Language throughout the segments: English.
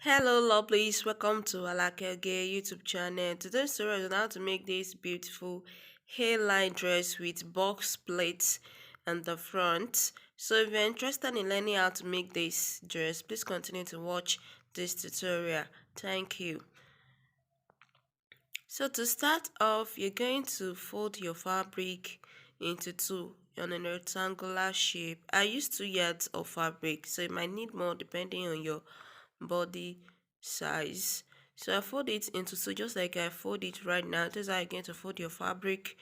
Hello lovelies, welcome to Alake Gay YouTube channel. Today's story is on how to make this beautiful hairline dress with box plates on the front. So if you're interested in learning how to make this dress, please continue to watch this tutorial. Thank you. So to start off, you're going to fold your fabric into two on a rectangular shape. I use 2 yards of fabric, so you might need more depending on your body size. So I fold it into two just like I fold it right now. This is how you're going to fold your fabric.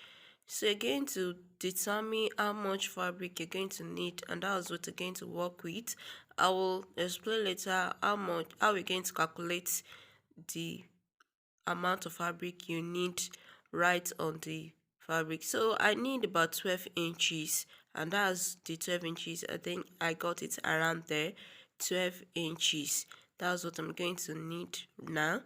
So you're going to determine how much fabric you're going to need, and that's what you're going to work with. I will explain later how we're going to calculate the amount of fabric you need right on the fabric. So I need about 12 inches, and that's the 12 inches. I think I got it around there. 12 inches, that's what I'm going to need now.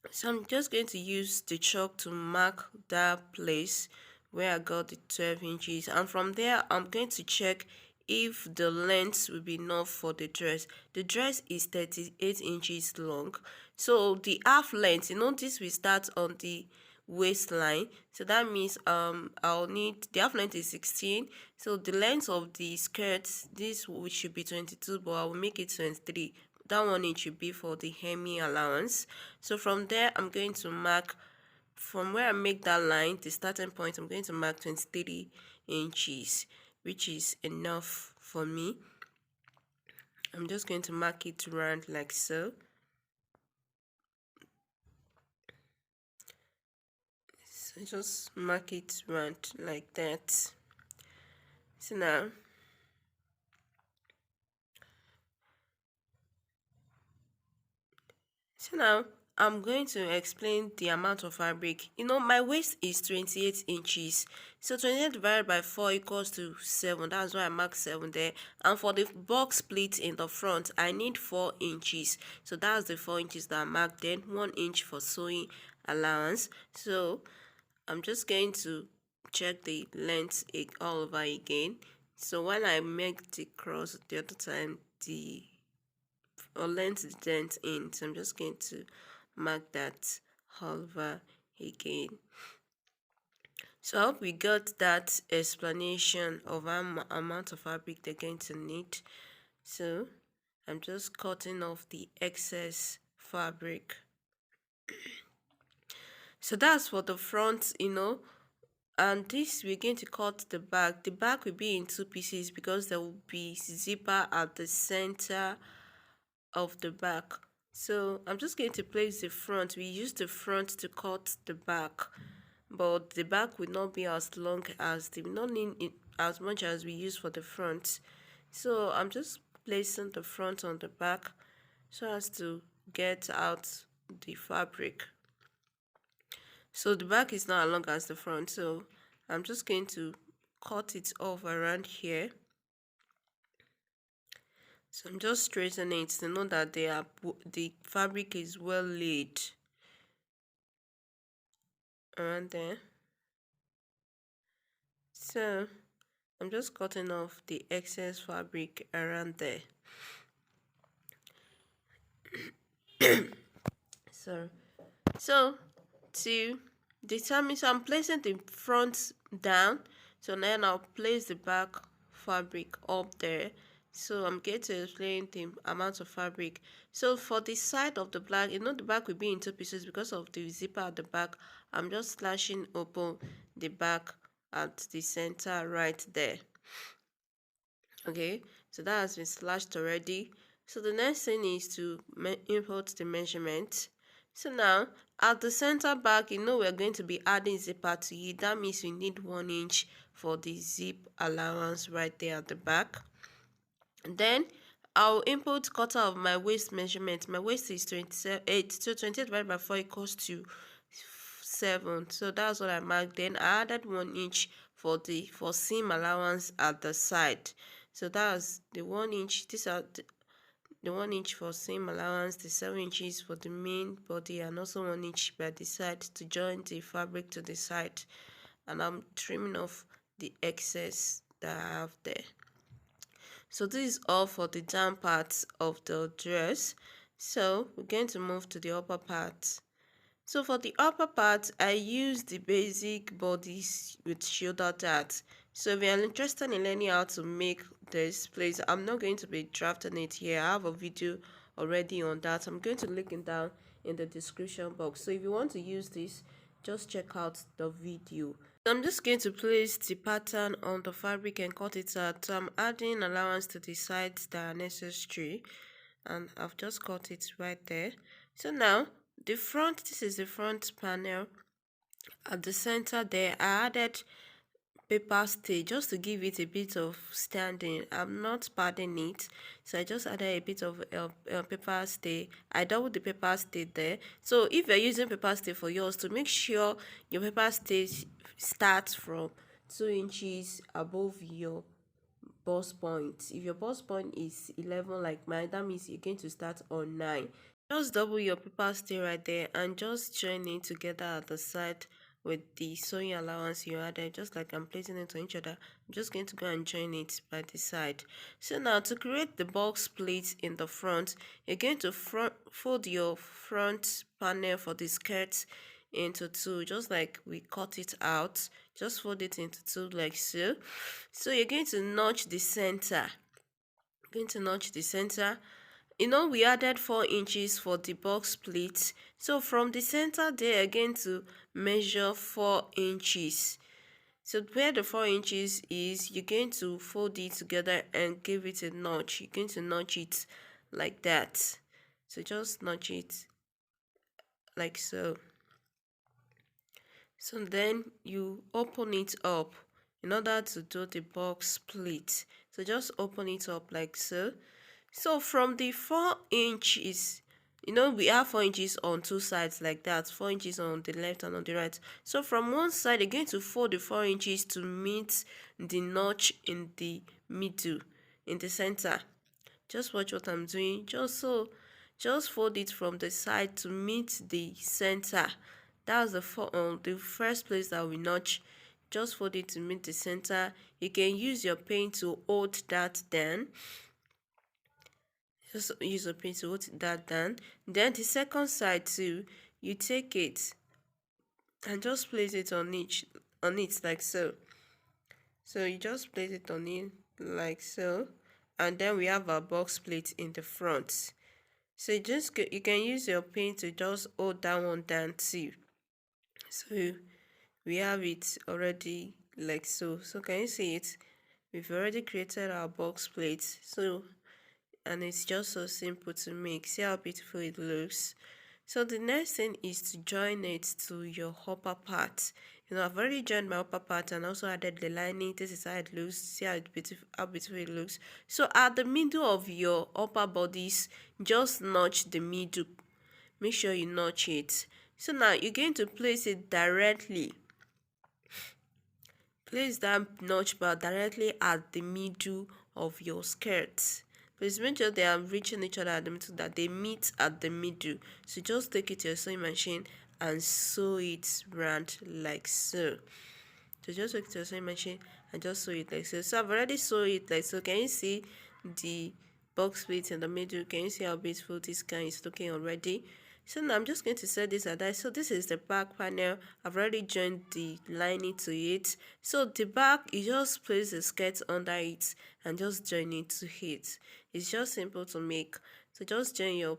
So I'm just going to use the chalk to mark that place where I got the 12 inches, and from there I'm going to check if the length will be enough for the dress. The dress is 38 inches long, so the half length, this will start on the waistline. So that means I'll need the half length is 16, so the length of the skirt, this should be 22, but I will make it 23. That one it should be for the hemming allowance. So from there I'm going to mark from where I make that line, the starting point. I'm going to mark 23 inches, which is enough for me. I'm just going to mark it round like so. So just mark it round like that. So now I'm going to explain the amount of fabric. My waist is 28 inches. So 28 divided by 4 equals to 7. That's why I marked 7 there. And for the box pleat in the front, I need 4 inches. So that's the 4 inches that I marked. Then 1 inch for sewing allowance. So I'm just going to check the length all over again. So when I make the cross the other time, the length dent in, so I'm just going to mark that all over again. So I hope we got that explanation of how amount of fabric they're going to need. So I'm just cutting off the excess fabric. So that's for the front, and this we're going to cut the back. The back will be in two pieces because there will be zipper at the center of the back. So I'm just going to place the front. We use the front to cut the back, but the back will not be as long as will not need it as much as we use for the front. So I'm just placing the front on the back so as to get out the fabric. So the back is not as long as the front, so I'm just going to cut it off around here. So I'm just straightening it to know that the fabric is well laid around there. So I'm just cutting off the excess fabric around there. So to determine, so I'm placing the front down. So then I'll place the back fabric up there. So I'm going to explain the amount of fabric. So for the side of the black, the back will be in two pieces because of the zipper at the back. I'm just slashing open the back at the center right there. Okay, so that has been slashed already. So the next thing is to import the measurement. So now at the center back, we're going to be adding zipper to it. That means we need 1 inch for the zip allowance right there at the back. And then I'll import quarter of my waist measurement. My waist is 28, so 28 divided by 4 equals to 7. So that's what I marked. Then I added 1 inch for seam allowance at the side. So that's the 1 inch. These are the 1 inch for seam allowance, the 7 inches for the main body, and also 1 inch by the side to join the fabric to the side. And I'm trimming off the excess that I have there. So this is all for the down part of the dress. So we're going to move to the upper part. So for the upper part, I use the basic bodice with shoulder tat. So if you're interested in learning how to make this, please, I'm not going to be drafting it here. I have a video already on that. I'm going to link it down in the description box. So if you want to use this, just check out the video. So I'm just going to place the pattern on the fabric and cut it out. So I'm adding allowance to the sides that are necessary, and I've just cut it right there. So now the front, this is the front panel. At the center there, I added paper stay just to give it a bit of standing. I'm not padding it, so I just added a bit of paper stay. I doubled the paper stay there. So if you're using paper stay for yours, to make sure your paper stay starts from 2 inches above your bust point. If your bust point is 11 like mine, that means you're going to start on 9. Just double your paper stay right there and just join it together at the side with the sewing allowance you added. Just like I'm placing it on each other, I'm just going to go and join it by the side. So now to create the box pleat in the front, you're going to fold your front panel for the skirt into two, just like we cut it out. Just fold it into two like so. So you're going to notch the center. You know, we added 4 inches for the box pleat. So from the center there, you're going to measure 4 inches. So where the 4 inches is, you're going to fold it together and give it a notch. You're going to notch it like that. So just notch it like so. So then you open it up in order to do the box pleat. So just open it up like so. So from the 4 inches, you know, we have 4 inches on two sides like that, 4 inches on the left and on the right. So from one side, you're going to fold the 4 inches to meet the notch in the middle, in the center. Just watch what I'm doing. Just fold it from the side to meet the center. That's the first place that we notch. Just fold it to meet the center. You can use your pen to hold that down. Just use a pen to hold that down. Then the second side too, you take it and just place it on it like so. So you just place it on it like so, and then we have our box pleat in the front. So you can use your pen to just hold that one down too. So we have it already like so. So can you see it? We've already created our box pleat. So, and it's just so simple to make. See how beautiful it looks. So the next thing is to join it to your upper part. You know, I've already joined my upper part and also added the lining. This is how it looks. See how beautiful it looks. So at the middle of your upper bodice, just notch the middle. Make sure you notch it. So now you're going to place it directly. Place that notch bar directly at the middle of your skirt. Please make sure they are reaching each other at the middle, that they meet at the middle. So just take it to your sewing machine and sew it round like so. So just take it to your sewing machine and just sew it like so. So I've already sewn it like so. Can you see the box pleat in the middle? Can you see how beautiful this guy is looking already? So now I'm just going to set this aside. So this is the back panel. I've already joined the lining to it. So the back, you just place the skirt under it and just join it to it. It's just simple to make. So just join your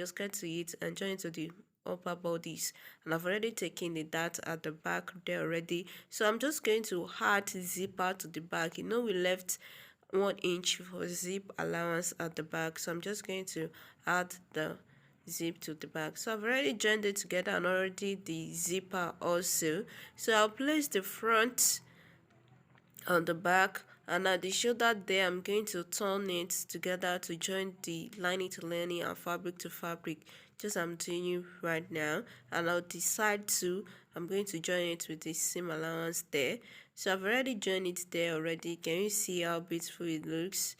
skirt to it and join it to the upper bodies. And I've already taken the dart at the back there already. So I'm just going to add zipper to the back. You know, we left 1 inch for zip allowance at the back. So I'm just going to add the zip to the back. So I've already joined it together and already the zipper also. So I'll place the front on the back, and at the shoulder there I'm going to turn it together to join the lining to lining and fabric to fabric, just I'm doing it right now. And I'll decide to I'm going to join it with the seam allowance there. So I've already joined it there already. Can you see how beautiful it looks?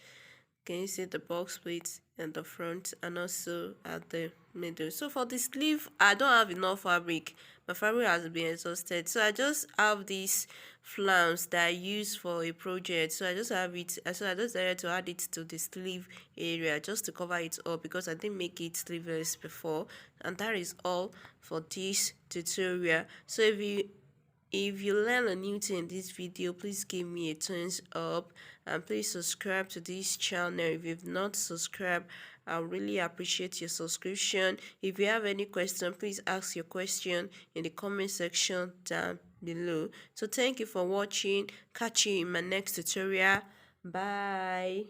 Can you see the box pleat in the front and also at the middle. So for the sleeve, I don't have enough fabric. My fabric has been exhausted, so I just have these flowers that I use for a project. So I just have it, so I just decided to add it to the sleeve area just to cover it up because I didn't make it sleeveless before. And that is all for this tutorial. So if you learn a new thing in this video, please give me a thumbs up and please subscribe to this channel. If you've not subscribed, I really appreciate your subscription. If you have any question, please ask your question in the comment section down below. So thank you for watching. Catch you in my next tutorial. Bye.